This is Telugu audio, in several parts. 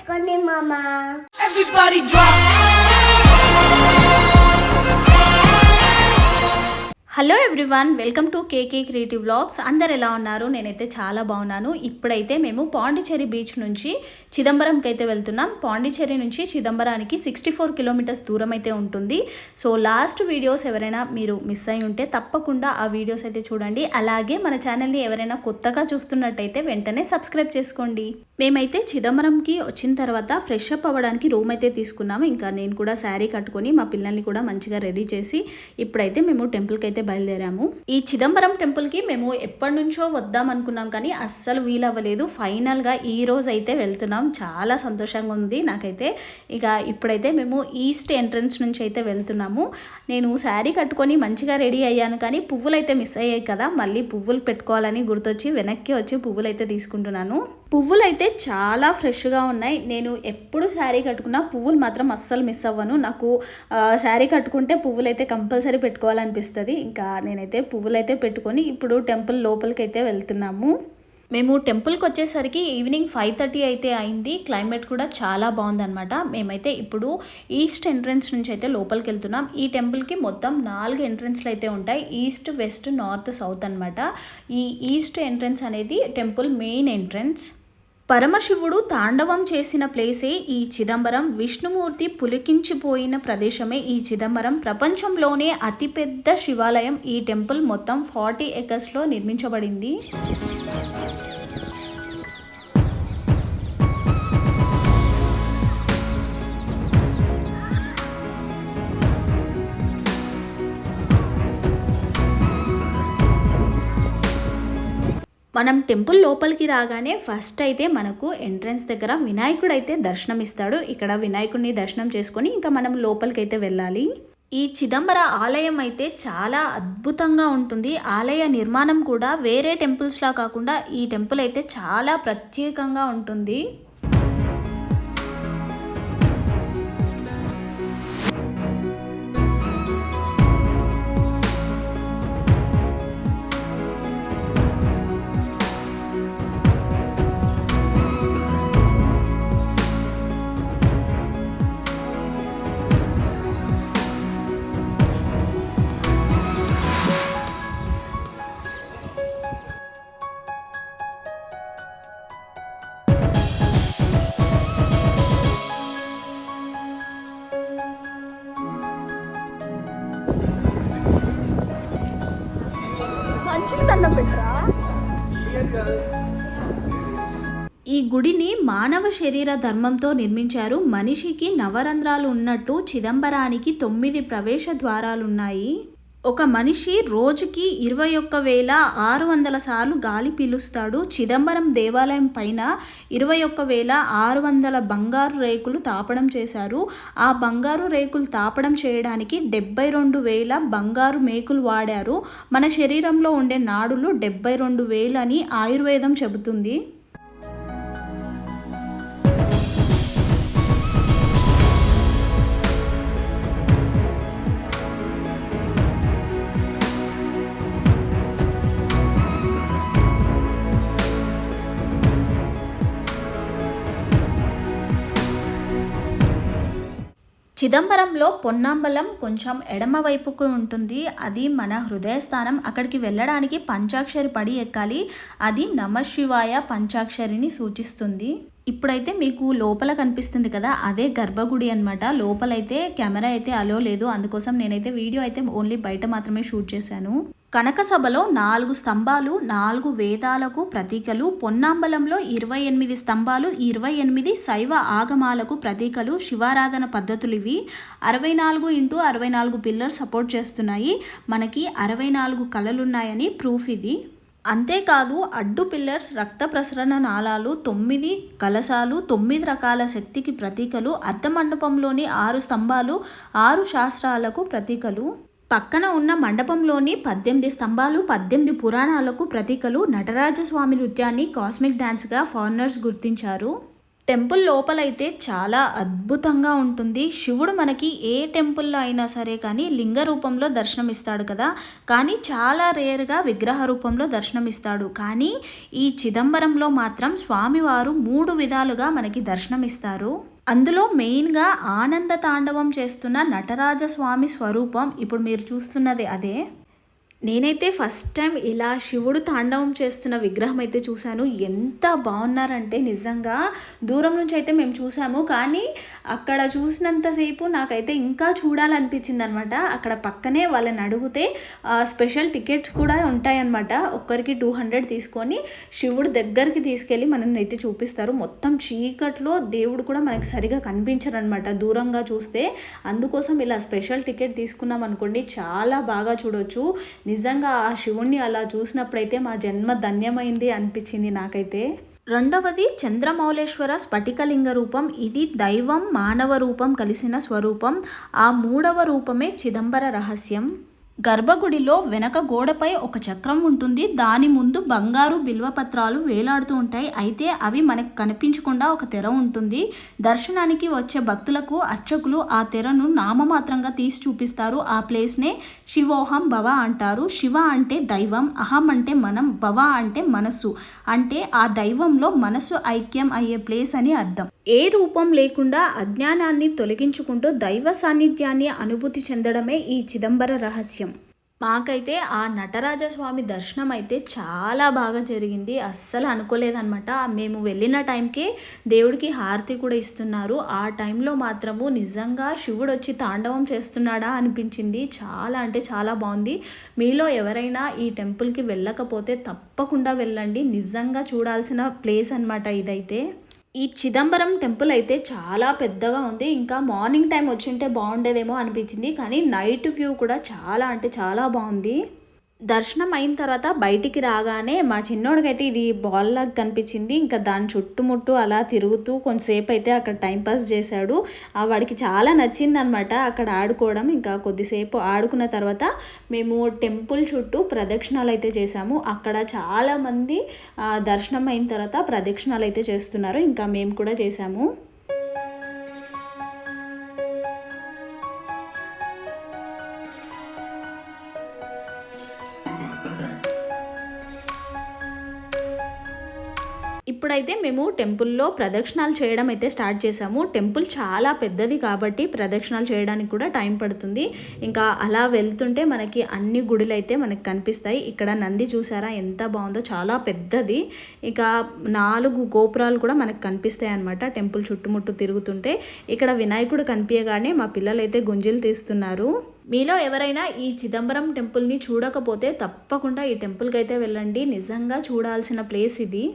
చేసుకోండి మామా. Everybody drop. Hello everyone, welcome to KK creative vlogs. అందరు ఎలా ఉన్నారు? నేనైతే చాలా బాగున్నాను. ఇప్పుడైతే మేము పాండిచ్చేరి బీచ్ నుంచి చిదంబరంకి అయితే వెళ్తున్నాం. పాండిచ్చేరి నుంచి చిదంబరానికి 64 కిలోమీటర్స్ దూరం అయితే ఉంటుంది. సో లాస్ట్ వీడియోస్ ఎవరైనా మీరు మిస్ అయి ఉంటే తప్పకుండా ఆ వీడియోస్ అయితే చూడండి. అలాగే మన ఛానల్ని ఎవరైనా కొత్తగా చూస్తున్నట్టయితే వెంటనే సబ్స్క్రైబ్ చేసుకోండి. మేమైతే చిదంబరంకి వచ్చిన తర్వాత ఫ్రెష్ అప్ అవ్వడానికి రూమ్ అయితే తీసుకున్నాము. ఇంకా నేను కూడా శారీ కట్టుకొని మా పిల్లల్ని కూడా మంచిగా రెడీ చేసి ఇప్పుడైతే మేము టెంపుల్కి అయితే బయలుదేరాము. ఈ చిదంబరం టెంపుల్కి మేము ఎప్పటి నుంచో వద్దాం అనుకున్నాం, కానీ అస్సలు వీలవ్వలేదు. ఫైనల్గా ఈ రోజు అయితే వెళ్తున్నాం. చాలా సంతోషంగా ఉంది నాకైతే. ఇక ఇప్పుడైతే మేము ఈస్ట్ ఎంట్రన్స్ నుంచి అయితే వెళ్తున్నాము. నేను శారీ కట్టుకొని మంచిగా రెడీ అయ్యాను, కానీ పువ్వులు అయితే మిస్ అయ్యాయి కదా. మళ్ళీ పువ్వులు పెట్టుకోవాలని గుర్తొచ్చి వెనక్కి వచ్చి పువ్వులు అయితే తీసుకుంటున్నాను. పువ్వులు అయితే చాలా ఫ్రెష్గా ఉన్నాయి. నేను ఎప్పుడు శారీ కట్టుకున్నా పువ్వులు మాత్రం అస్సలు మిస్ అవ్వను. నాకు శారీ కట్టుకుంటే పువ్వులు అయితే కంపల్సరీ పెట్టుకోవాలనిపిస్తుంది. ఇంకా నేనైతే పువ్వులు అయితే పెట్టుకొని ఇప్పుడు టెంపుల్ లోపలికి అయితే వెళ్తున్నాము. మేము టెంపుల్కి వచ్చేసరికి ఈవినింగ్ 5:30 అయితే అయింది. క్లైమేట్ కూడా చాలా బాగుందన్నమాట. మేమైతే ఇప్పుడు ఈస్ట్ ఎంట్రన్స్ నుంచి అయితే లోపలికి వెళ్తున్నాం. ఈ టెంపుల్కి మొత్తం 4 ఎంట్రన్స్లు అయితే ఉంటాయి. ఈస్ట్, వెస్ట్, నార్త్, సౌత్ అనమాట. ఈ ఈస్ట్ ఎంట్రన్స్ అనేది టెంపుల్ మెయిన్ ఎంట్రన్స్. పరమశివుడు తాండవం చేసిన ప్లేసే ఈ చిదంబరం. విష్ణుమూర్తి పులికించిపోయిన ప్రదేశమే ఈ చిదంబరం. ప్రపంచంలోనే అతిపెద్ద శివాలయం. ఈ టెంపుల్ మొత్తం 40 ఎకర్స్లో నిర్మించబడింది. మనం టెంపుల్ లోపలికి రాగానే ఫస్ట్ అయితే మనకు ఎంట్రన్స్ దగ్గర వినాయకుడు అయితే దర్శనం ఇస్తాడు. ఇక్కడ వినాయకుడిని దర్శనం చేసుకొని ఇంకా మనం లోపలికి అయితే వెళ్ళాలి. ఈ చిదంబర ఆలయం అయితే చాలా అద్భుతంగా ఉంటుంది. ఆలయ నిర్మాణం కూడా వేరే టెంపుల్స్లా కాకుండా ఈ టెంపుల్ అయితే చాలా ప్రత్యేకంగా ఉంటుంది. ఈ గుడిని మానవ శరీర ధర్మంతో నిర్మించారు. మనిషికి నవరంధ్రాలు ఉన్నట్టు చిదంబరానికి 9 ప్రవేశ ద్వారాలున్నాయి. ఒక మనిషి రోజుకి 21,600 సార్లు గాలి పీలుస్తాడు. చిదంబరం దేవాలయం పైన 21,600 బంగారు రేకులు తాపడం చేశారు. ఆ బంగారు రేకులు తాపడం చేయడానికి 72,000 బంగారు మేకులు వాడారు. మన శరీరంలో ఉండే నాడులు 72,000 అని ఆయుర్వేదం చెబుతుంది. చిదంబరంలో పొన్నాంబలం కొంచెం ఎడమ వైపుకు ఉంటుంది. అది మన హృదయస్థానం. అక్కడికి వెళ్ళడానికి పంచాక్షరి పడి ఎక్కాలి. అది నమశివాయ పంచాక్షరిని సూచిస్తుంది. ఇప్పుడైతే మీకు లోపల కనిపిస్తుంది కదా, అదే గర్భగుడి అనమాట. లోపలైతే కెమెరా అయితే అలో లేదు. అందుకోసం నేనైతే వీడియో అయితే ఓన్లీ బయట మాత్రమే షూట్ చేశాను. కనక సభలో 4 స్తంభాలు 4 వేదాలకు ప్రతీకలు. పొన్నాంబలంలో 28 స్తంభాలు 28 శైవ ఆగమాలకు ప్రతీకలు. శివారాధన పద్ధతులు ఇవి. 64x64 పిల్లర్ సపోర్ట్ చేస్తున్నాయి. మనకి 64 కళలున్నాయని ప్రూఫ్ ఇది. అంతేకాదు అడ్డు పిల్లర్స్, రక్త ప్రసరణ నాళాలు, 9 కలశాలు, 9 రకాల శక్తికి ప్రతీకలు. అర్ధమండపంలోని 6 స్తంభాలు 6 శాస్త్రాలకు ప్రతీకలు. పక్కన ఉన్న మండపంలోని 18 స్తంభాలు 18 పురాణాలకు ప్రతీకలు. నటరాజస్వామి నృత్యాన్ని కాస్మిక్ డ్యాన్స్గా ఫారినర్స్ గుర్తించారు. టెంపుల్ లోపలైతే చాలా అద్భుతంగా ఉంటుంది. శివుడు మనకి ఏ టెంపుల్‌లో అయినా సరే కానీ లింగ రూపంలో దర్శనమిస్తాడు కదా! కానీ చాలా రేర్‌గా విగ్రహ రూపంలో దర్శనమిస్తాడు. కానీ ఈ చిదంబరంలో మాత్రం స్వామివారు 3 విధాలుగా మనకి దర్శనమిస్తారు. అందులో మెయిన్‌గా ఆనంద తాండవం చేస్తున్న నటరాజస్వామి స్వరూపం ఇప్పుడు మీరు చూస్తున్నది అదే. నేనైతే ఫస్ట్ టైం ఇలా శివుడు తాండవం చేస్తున్న విగ్రహం అయితే చూశాను. ఎంత బాగున్నారంటే నిజంగా దూరం నుంచి అయితే మేము చూసాము. కానీ అక్కడ చూసినంతసేపు నాకైతే ఇంకా చూడాలనిపించింది అనమాట. అక్కడ పక్కనే వాళ్ళని అడిగితే స్పెషల్ టికెట్స్ కూడా ఉంటాయన్నమాట. ఒక్కరికి 200 తీసుకొని శివుడు దగ్గరికి తీసుకెళ్ళి మనల్ని అయితే చూపిస్తారు. మొత్తం చీకట్లో దేవుడు కూడా మనకి సరిగా కనిపించరు అనమాట దూరంగా చూస్తే. అందుకోసం ఇలా స్పెషల్ టికెట్ తీసుకున్నాం అనుకోండి చాలా బాగా చూడొచ్చు. నిజంగా ఆ శివుణ్ణి అలా చూసినప్పుడైతే మా జన్మ ధన్యమైంది అనిపించింది నాకైతే. రెండవది చంద్రమౌళేశ్వర స్ఫటికలింగ రూపం. ఇది దైవం మానవ రూపం కలిసిన స్వరూపం. ఆ 3వ రూపమే చిదంబర రహస్యం. గర్భగుడిలో వెనక గోడపై ఒక చక్రం ఉంటుంది. దాని ముందు బంగారు బిల్వపత్రాలు వేలాడుతూ ఉంటాయి. అయితే అవి మనకు కనిపించకుండా ఒక తెర ఉంటుంది. దర్శనానికి వచ్చే భక్తులకు అర్చకులు ఆ తెరను నామమాత్రంగా తీసి చూపిస్తారు. ఆ ప్లేస్నే శివోహం భవ అంటారు. శివ అంటే దైవం, అహం అంటే మనం, భవ అంటే మనస్సు. అంటే ఆ దైవంలో మనస్సు ఐక్యం అయ్యే ప్లేస్ అని అర్థం. ఏ రూపం లేకుండా అజ్ఞానాన్ని తొలగించుకుంటూ దైవ సాన్నిధ్యాన్ని అనుభూతి చెందడమే ఈ చిదంబర రహస్యం. మాకైతే ఆ నటరాజస్వామి దర్శనం అయితే చాలా బాగా జరిగింది. అస్సలు అనుకోలేదన్నమాట. మేము వెళ్ళిన టైంకే దేవుడికి హారతి కూడా ఇస్తున్నారు. ఆ టైంలో మాత్రము నిజంగా శివుడు వచ్చి తాండవం చేస్తున్నాడా అనిపించింది. చాలా అంటే చాలా బాగుంది. మీలో ఎవరైనా ఈ టెంపుల్కి వెళ్ళకపోతే తప్పకుండా వెళ్ళండి. నిజంగా చూడాల్సిన ప్లేస్ అన్నమాట ఇదైతే. ఈ చిదంబరం టెంపుల్ అయితే చాలా పెద్దగా ఉంది. ఇంకా మార్నింగ్ టైం వచ్చింటే బాగుండేదేమో అనిపించింది. కానీ నైట్ వ్యూ కూడా చాలా అంటే చాలా బాగుంది. దర్శనం అయిన తర్వాత బయటికి రాగానే మా చిన్నోడికైతే ఇది బాల్ లాగా కనిపించింది. ఇంకా దాని చుట్టుముట్టు అలా తిరుగుతూ కొంతసేపు అయితే అక్కడ టైంపాస్ చేశాడు. వాడికి చాలా నచ్చింది అనమాట అక్కడ ఆడుకోవడం. ఇంకా కొద్దిసేపు ఆడుకున్న తర్వాత మేము టెంపుల్ చుట్టూ ప్రదక్షిణాలు అయితే చేసాము. అక్కడ చాలామంది దర్శనం అయిన తర్వాత ప్రదక్షిణాలు అయితే చేస్తున్నారు. ఇంకా మేము కూడా చేసాము. ఇప్పుడైతే మేము టెంపుల్లో ప్రదక్షిణాలు చేయడం అయితే స్టార్ట్ చేసాము. టెంపుల్ చాలా పెద్దది కాబట్టి ప్రదక్షిణాలు చేయడానికి కూడా టైం పడుతుంది. ఇంకా అలా వెళ్తుంటే మనకి అన్ని గుడులు అయితే మనకి కనిపిస్తాయి. ఇక్కడ నంది చూసారా ఎంత బాగుందో, చాలా పెద్దది. ఇక 4 గోపురాలు కూడా మనకు కనిపిస్తాయి అన్నమాట టెంపుల్ చుట్టుముట్టు తిరుగుతుంటే. ఇక్కడ వినాయకుడు కనిపించగానే మా పిల్లలు అయితే గుంజీలు తీస్తున్నారు. మీలో ఎవరైనా ఈ చిదంబరం టెంపుల్ని చూడకపోతే తప్పకుండా ఈ టెంపుల్కి అయితే వెళ్ళండి. నిజంగా చూడాల్సిన ప్లేస్ ఇది.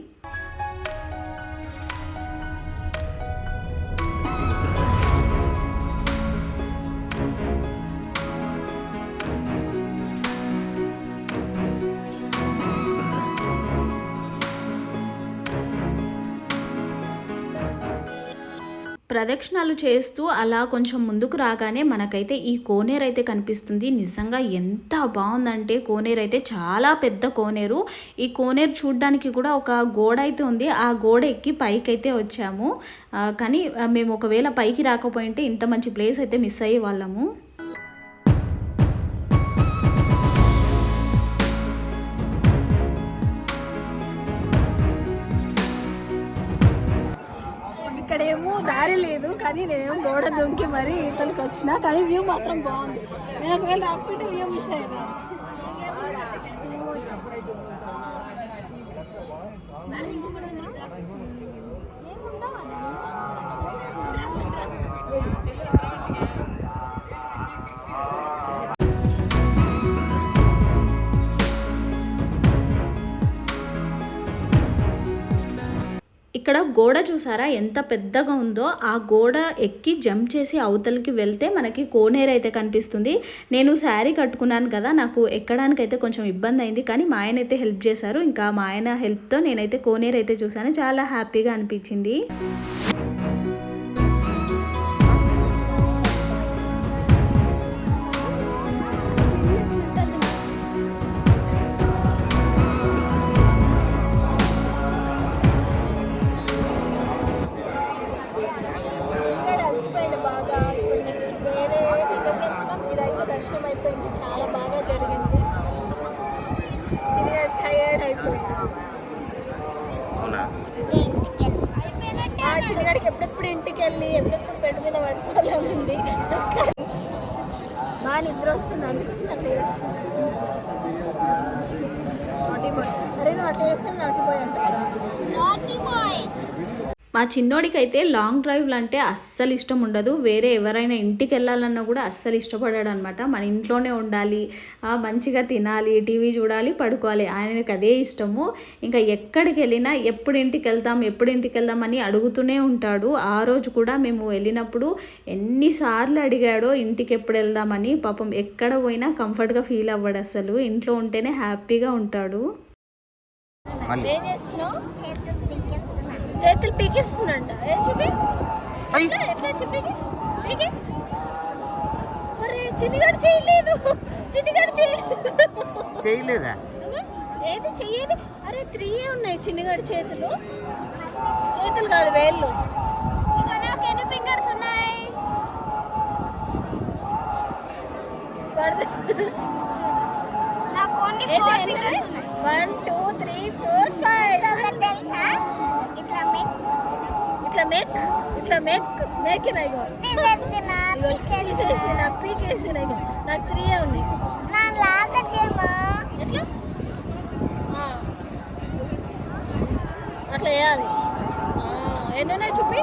ప్రదక్షిణాలు చేస్తూ అలా కొంచెం ముందుకు రాగానే మనకైతే ఈ కోనేరు అయితే కనిపిస్తుంది. నిజంగా ఎంత బాగుందంటే కోనేరు అయితే చాలా పెద్ద కోనేరు. ఈ కోనేరు చూడడానికి కూడా ఒక గోడ అయితే ఉంది. ఆ గోడ ఎక్కి పైకి అయితే వచ్చాము. కానీ మేము ఒకవేళ పైకి రాకపోయింటే ఇంత మంచి ప్లేస్ అయితే మిస్ అయ్యే వాళ్ళము. ఇక్కడేమో దారి లేదు, కానీ నేనేమో గోడ దొంకి మరీ ఈతలకి వచ్చిన. కానీ వ్యూ మాత్రం బాగుంది. నేను ఒకవేళ రాకపోతే వ్యూ మిస్ అయ్యేది. ఇక్కడ గోడ చూసారా ఎంత పెద్దగా ఉందో. ఆ గోడ ఎక్కి జంప్ చేసి అవతలకి వెళ్తే మనకి కోనేరు అయితే కనిపిస్తుంది. నేను శారీ కట్టుకున్నాను కదా, నాకు ఎక్కడానికైతే కొంచెం ఇబ్బంది అయింది. కానీ మా ఆయన అయితే హెల్ప్ చేశారు. ఇంకా మా ఆయన హెల్ప్తో నేనైతే కోనేరు అయితే చూసాను. చాలా హ్యాపీగా అనిపించింది. ఎప్పుడెప్పుడు ఇంటికి వెళ్ళి ఎప్పుడెప్పుడు బెడ్ మీద పడుకోవాలని ఉంది. బాగా నిద్ర వస్తుంది, అందుకోసం అట్లా చేస్తుంది. నాటీ బాయ్, అరే నువ్వు అట్లా చేస్తాను నాటీ బాయ్ అంటారా? Naughty boy. మా చిన్నోడికి అయితే లాంగ్ డ్రైవ్లు అంటే అస్సలు ఇష్టం ఉండదు. వేరే ఎవరైనా ఇంటికి వెళ్ళాలన్నా కూడా అస్సలు ఇష్టపడాడు అనమాట. మన ఇంట్లోనే ఉండాలి, మంచిగా తినాలి, టీవీ చూడాలి, పడుకోవాలి, ఆయనకి అదే ఇష్టము. ఇంకా ఎక్కడికి వెళ్ళినా ఎప్పుడు ఇంటికి వెళ్దాం అని అడుగుతూనే ఉంటాడు. ఆ రోజు కూడా మేము వెళ్ళినప్పుడు ఎన్నిసార్లు అడిగాడో ఇంటికి ఎప్పుడు వెళ్దామని. పాపం ఎక్కడ పోయినా కంఫర్ట్గా ఫీల్ అవ్వడు, అసలు ఇంట్లో ఉంటేనే హ్యాపీగా ఉంటాడు. ఏం చేస్తున్నావు? చేతులు పీకిస్తున్నంట. ఏ చూపి, ఎట్లా చూపి. అరే చిన్నగాడు చేయలేదా? ఏది చెయ్యేది? అరే 3 ఉన్నాయి చిన్నగాడి చేతులు కాదు, వేళ్ళు. నాకు ఎన్ని ఫింగర్స్ ఉన్నాయి? 1 2 3 4 5. ఇట్లా మేకినా ఇగో తీసేసిన పీకేసిన ఇగో నాకు 3 ఉన్నాయి. ఎట్లా అట్లా వేయాలి. ఎన్ని ఉన్నాయి చూపి.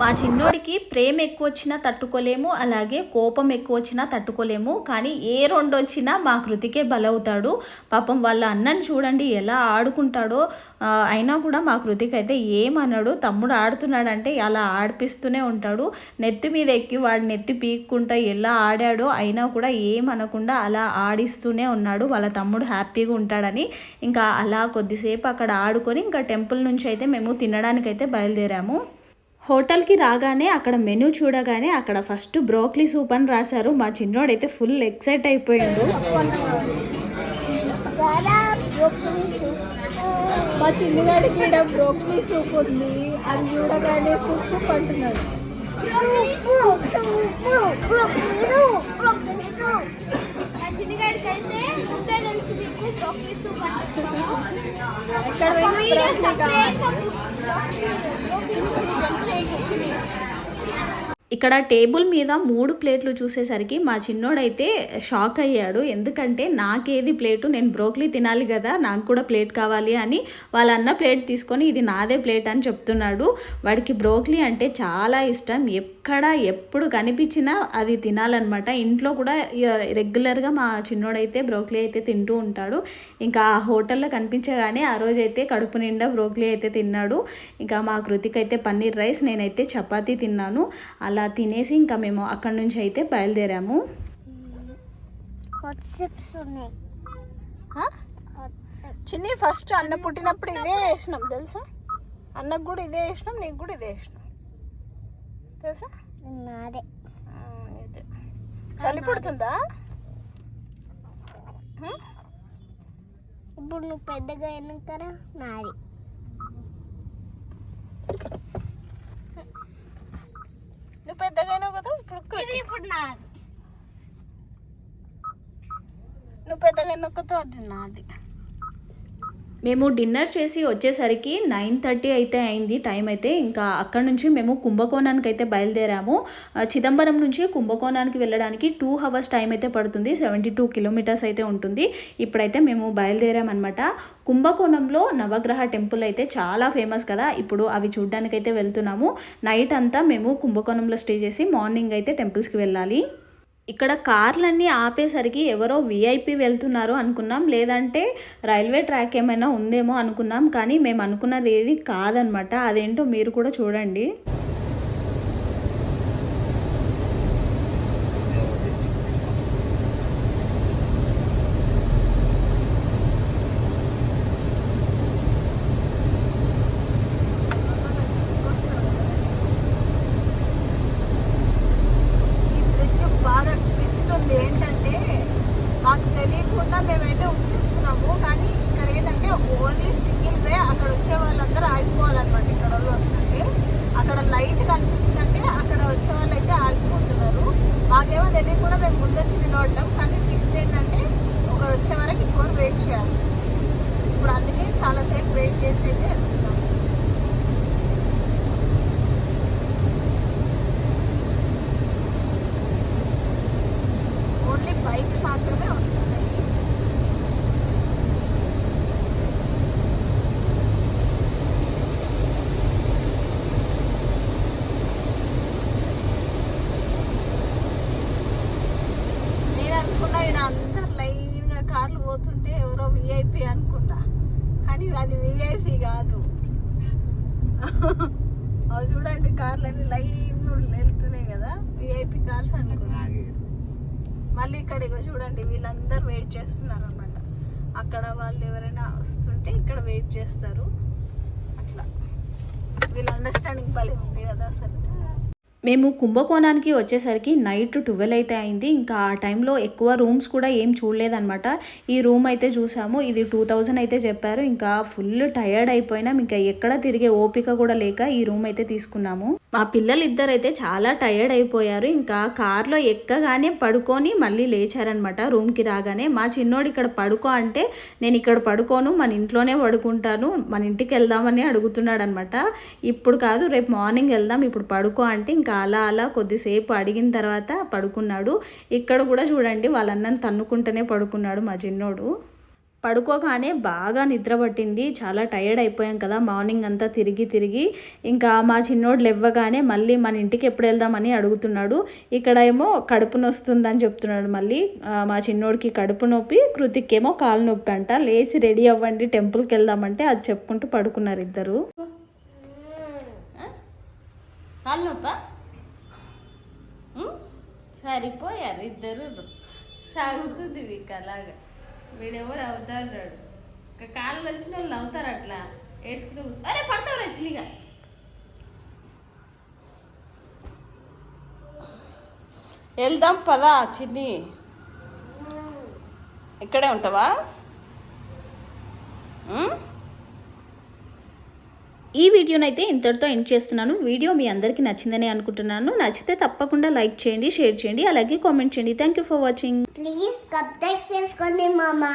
మా చిన్నోడికి ప్రేమ ఎక్కువ వచ్చినా తట్టుకోలేము, అలాగే కోపం ఎక్కువ వచ్చినా తట్టుకోలేము. కానీ ఏ 2 వచ్చినా మా కృతికే బలవుతాడు. పాపం వాళ్ళ అన్నని చూడండి ఎలా ఆడుకుంటాడో. అయినా కూడా మా కృతికి అయితే ఏమన్నాడు. తమ్ముడు ఆడుతున్నాడంటే అలా ఆడిపిస్తూనే ఉంటాడు. నెత్తి మీద ఎక్కి వాడి నెత్తి పీక్కుంటా ఎలా ఆడాడో, అయినా కూడా ఏమనకుండా అలా ఆడిస్తూనే ఉన్నాడు. వాళ్ళ తమ్ముడు హ్యాపీగా ఉంటాడని. ఇంకా అలా కొద్దిసేపు అక్కడ ఆడుకొని ఇంకా టెంపుల్ నుంచి అయితే మేము తినడానికైతే బయలుదేరాము. హోటల్కి రాగానే అక్కడ మెనూ చూడగానే అక్కడ ఫస్ట్ బ్రోక్లీ సూప్ అని రాశారు. మా చిన్నోడైతే ఫుల్ ఎక్సైట్ అయిపోయాడు. మా చిన్నగాడికి ఇక్కడ బ్రోక్లీ సూప్ ఉంది, అది చూడగానే సూప్ అంటున్నాడు. చిన్నగాడికైతే ముందే తెలుసు మీకు బ్రోకలీ సూప్ అంటున్నాము. ఇక్కడ టేబుల్ మీద 3 ప్లేట్లు చూసేసరికి మా చిన్నోడైతే షాక్ అయ్యాడు. ఎందుకంటే నాకేది ప్లేటు, నేను బ్రోక్లీ తినాలి కదా, నాకు కూడా ప్లేట్ కావాలి అని వాళ్ళ అన్న ప్లేట్ తీసుకొని ఇది నాదే ప్లేట్ అని చెప్తున్నాడు. వాడికి బ్రోక్లీ అంటే చాలా ఇష్టం. ఎప్పుడు కనిపించినా అది తినాలన్నమాట. ఇంట్లో కూడా రెగ్యులర్గా మా చిన్నోడైతే బ్రోక్లీ అయితే తింటూ ఉంటాడు. ఇంకా ఆ హోటల్లో కనిపించగానే ఆ రోజైతే కడుపు నిండా బ్రోక్లీ అయితే తిన్నాడు. ఇంకా మా కృతిక్ అయితే పన్నీర్ రైస్, నేనైతే చపాతీ తిన్నాను. అలా తినేసి ఇంకా మేము అక్కడి నుంచి అయితే బయలుదేరాము. చిన్ని ఫస్ట్ అన్న పుట్టినప్పుడు ఇదే వేసినాం తెలుసా? అన్నకు కూడా ఇదే వేసినాం, నీకు కూడా ఇదే వేసినాం తెలుసా? చలి పుడుతుందా? ఇప్పుడు నువ్వు పెద్దగా అయినాక నాది. నువ్వు పెద్దగా అయినావు కదా, ఇప్పుడు నాది. నువ్వు పెద్దగా అయినావు కదా, అది నాది. మేము డిన్నర్ చేసి వచ్చేసరికి 9:30 అయితే అయింది టైం అయితే. ఇంకా అక్కడ నుంచి మేము కుంభకోణానికి అయితే బయలుదేరాము. చిదంబరం నుంచి కుంభకోణానికి వెళ్ళడానికి 2 hours టైం అయితే పడుతుంది. 72 kilometers అయితే ఉంటుంది. ఇప్పుడైతే మేము బయలుదేరామన్నమాట. కుంభకోణంలో నవగ్రహ టెంపుల్ అయితే చాలా ఫేమస్ కదా, ఇప్పుడు అవి చూడడానికైతే వెళ్తున్నాము. నైట్ అంతా మేము కుంభకోణంలో స్టే చేసి మార్నింగ్ అయితే టెంపుల్స్కి వెళ్ళాలి. ఇక్కడ కార్లన్నీ ఆపేసరికి ఎవరో విఐపి వెళ్తున్నారు అనుకున్నాం, లేదంటే రైల్వే ట్రాక్ ఏమైనా ఉందేమో అనుకున్నాం. కానీ మేము అనుకున్నది ఏది కాదనమాట. అదేంటో మీరు కూడా చూడండి. ఏంటంటే మాకు తెలియకుండా మేమైతే వచ్చేస్తున్నాము. కానీ ఇక్కడ ఏంటంటే ఓన్లీ సింగిల్ వే, అక్కడ వచ్చే వాళ్ళందరూ ఆగిపోవాలన్నమాట. ఇక్కడ వాళ్ళు వస్తుంటే అక్కడ లైట్ కనిపించిందంటే అక్కడ వచ్చే వాళ్ళు అయితే ఆగిపోతున్నారు. మాకేమో తెలియకుండా మేము ముందొచ్చి నిలబడ్డాం. కానీ బెస్ట్ ఏంటంటే ఒకరు వచ్చే వరకు ఇంకొకరు వెయిట్ చేయాలి. ఇప్పుడు అందుకే చాలాసేపు వెయిట్ చేసి అయితే వెళ్తున్నాం. ఓన్లీ బైక్స్ మాత్రమే వస్తున్నాయి. నేను అనుకున్నా ఇక్కడ అందరు లైన్గా కార్లు పోతుంటే ఎవరో విఐపి అనుకున్నా, కానీ అది విఐపి కాదు. అవి చూడండి కార్లు అన్ని లైన్ వెళ్తున్నాయి కదా, విఐపి కార్స్ అనుకున్నా. మళ్ళీ ఇక్కడ ఇగో చూడండి వీళ్ళందరూ వెయిట్ చేస్తున్నారు అనమాట. అక్కడ వాళ్ళు ఎవరైనా వస్తుంటే ఇక్కడ వెయిట్ చేస్తారు. అట్లా వీళ్ళ అండర్స్టాండింగ్ భలే ఉంది కదా అసలు. మేము కుంభకోణానికి వచ్చేసరికి నైట్ 12 అయితే అయింది. ఇంకా ఆ టైంలో ఎక్కువ రూమ్స్ కూడా ఏం చూడలేదన్నమాట. ఈ రూమ్ అయితే చూసాము, ఇది 2000 అయితే చెప్పారు. ఇంకా ఫుల్ టయర్డ్ అయిపోయినాం, ఇంకా ఎక్కడ తిరిగే ఓపిక కూడా లేక ఈ రూమ్ అయితే తీసుకున్నాము. మా పిల్లలు ఇద్దరైతే చాలా టయర్డ్ అయిపోయారు. ఇంకా కార్లో ఎక్కగానే పడుకొని మళ్ళీ లేచారనమాట. రూమ్కి రాగానే మా చిన్నోడు ఇక్కడ పడుకో అంటే నేను ఇక్కడ పడుకోను, మన ఇంట్లోనే పడుకుంటాను, మన ఇంటికి వెళ్దామని అడుగుతున్నాడు అనమాట. ఇప్పుడు కాదు రేపు మార్నింగ్ వెళ్దాం, ఇప్పుడు పడుకో అంటే ఇంకా అలా కొద్దిసేపు అడిగిన తర్వాత పడుకున్నాడు. ఇక్కడ కూడా చూడండి వాళ్ళ అన్నని తన్నుకుంటూనే పడుకున్నాడు మా చిన్నోడు. పడుకోగానే బాగా నిద్ర పట్టింది, చాలా టైర్డ్ అయిపోయాం కదా మార్నింగ్ అంతా తిరిగి. ఇంకా మా చిన్నోడు లేవ్వగానే మళ్ళీ మన ఇంటికి ఎప్పుడు వెళ్దామని అడుగుతున్నాడు. ఇక్కడ ఏమో కడుపు నొస్తుందని చెప్తున్నాడు. మళ్ళీ మా చిన్నోడికి కడుపు నొప్పి, కృతిక్ ఏమో కాలు నొప్పి అంట. లేచి రెడీ అవ్వండి టెంపుల్కి వెళ్దామంటే అది చెప్పుకుంటూ పడుకున్నారు ఇద్దరు. కాలు నొప్పా సరిపోయారు ఇద్దరు, సాగుతుంది వీక్ అలాగా. వీడెవరు అవుతాడు, కాళ్ళు వచ్చిన వాళ్ళు అవుతారు అట్లా ఏడ్చుకుంటూ. అరే పడతావు రచలిగా. వెళ్దాం పదా చిన్ని, ఇక్కడే ఉంటావా? ఈ వీడియోనైతే ఇంతటితో ఎండ్ చేస్తున్నాను. వీడియో మీ అందరికీ నచ్చిందని అనుకుంటున్నాను. నచ్చితే తప్పకుండా లైక్ చేయండి, షేర్ చేయండి, అలాగే కామెంట్ చేయండి. Thank you for watching. Please subscribe చేసుకోండి మామా.